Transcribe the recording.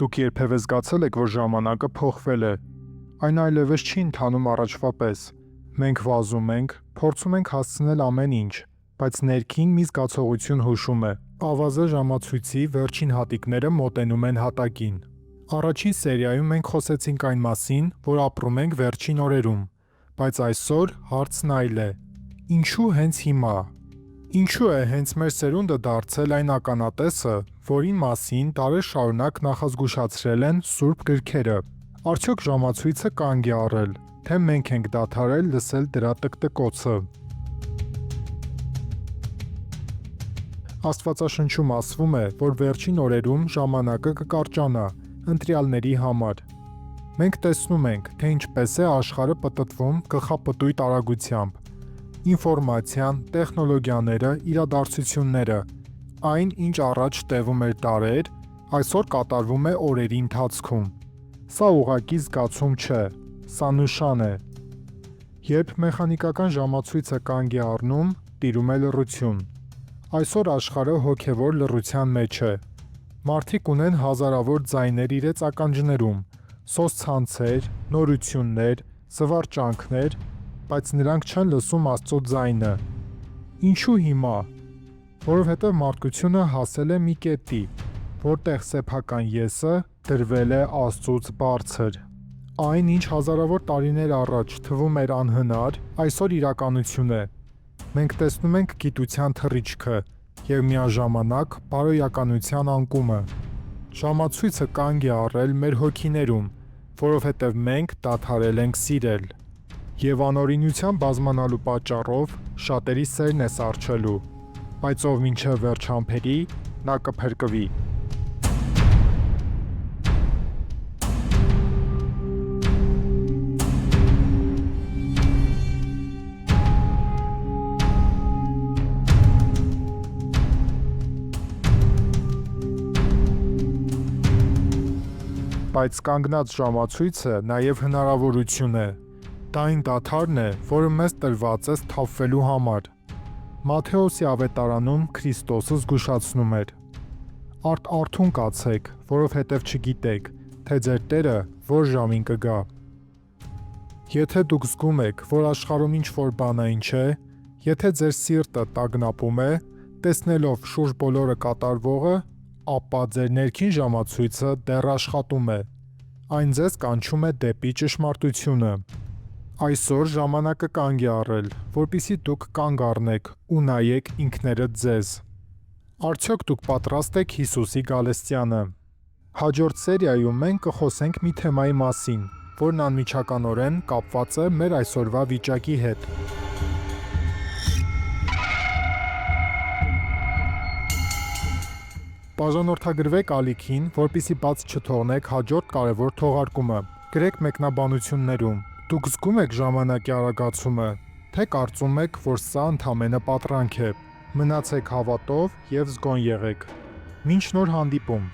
Դուք երբևէ զգացել եք, որ ժամանակը փոխվել է։ Այն այլևս չի ընթանում առաջվա պես։ Մենք վազում ենք, փորձում ենք հասցնել ամեն ինչ, բայց ներքին մի զգացողություն հուշում է։ Ավազը ժամացույցի վերջին հատիկները մոտենում են հատակին։ Առաջին սերիայում մենք խոսեցինք այն մասին, որ ապրում ենք վերջին օրերում, բայց այսօր հարցն այլ է։ Ինչու հենց հիմա։ Ինչու է հենց մեր սերունդը դարձել այն ականատեսը, որին մասին դարեր շարունակ նախազգուշացրել են սուրբ գրքերը։ Արդյոք ժամացույցը կանգ է առել, թե մենք ենք դադարել լսել դրա տկտկոցը։ Աստվածաշնչում ասվում է, որ վերջին օրերում ժամանակը կկարճանա ընտրյալների համար։ Մենք տեսնում ենք, թե ինչպես է աշխարհը պտտվում գլխապտույտ արագությամբ։ Ինֆորմացիան, տեխնոլոգիաները, իրադարձությունները, այն, ինչ առաջ տևում էր դարեր, այսօր կատարվում է օրերի ընթացքում։ Սա ուղղակի զգացում չէ, սա նշան է։ Երբ մեխանիկական ժամացույցը կանգ է առնում, տիրում է լռություն։ Այսօր աշխարհը հոգևոր լռության մեջ է։ Մարդիկ ունեն հազարավոր ձայներ իրենց ականջներում, սոսցանցեր, նորություններ, զվարճանքներ, բայց նրանք չեն լսում Աստծո ձայնը։ Ինչու հիմա։ Որովհետև մարդկությունը հասել է մի կետի, որտեղ սեփական եսը դրվել է Աստծուց բարձր։ Այն, ինչ հազարավոր տարիներ առաջ թվում էր անհնար, այսօր իրականություն է։ Մենք տեսնում ենք գիտության թռիչքը և միաժամանակ բարոյականության անկումը։ Ժամացույցը կանգ է առել մեր հոգիներում, որովհետև մենք դադարել ենք սիրել։ Եվ անօրինության բազմանալու պատճառով շատերի սերն է սառչելու, բայց ով մինչև վերջ համբերի, նա կփրկվի։ Բայց կանգնած ժամացույցը նաև հնարավորություն է։ Դա այն դադարն է, որը մեզ տրված է սթափվելու համար։ Մատթեոսի ավետարանում Քրիստոսը զգուշացնում էր. Արթուն կացեք, որովհետև չգիտեք, թե ձեր Տերը որ ժամին կգա։ Եթե դուք զգում եք, որ աշխարհում ինչ-որ բանային չէ, եթե ձեր սիրտը տագնապում է, տեսնելով շուրջ բոլորը կատարվողը, ապա ձեր ներքին ժամացույցը դեռ աշխատում է։ Այն ձեզ կանչում է դեպի ճշմարտությունը։ Այսօր ժամանակը կանգ է առել, որպեսզի դուք կանգ առնեք ու նայեք ինքներդ ձեզ։ Արդյոք դուք պատրաստ եք Հիսուսի գալստյանը։ Հաջորդ սերիայում մենք կխոսենք մի թեմայի մասին, որն անմիջականորեն կապված է մեր այսօրվա վիճակի հետ։ Բաժանորդագրվեք ալիքին, որպեսզի բաց չթողնեք հաջորդ կարևոր թողարկումը։ Գրեք մեկնաբանություններում։ Դուք զգում եք ժամանակի արագացումը, թե կարծում եք, որ սա ընդամենը պատրանք է։ Մնացեք հավատով և զգոն եղեք։ Մինչ նոր հանդիպում։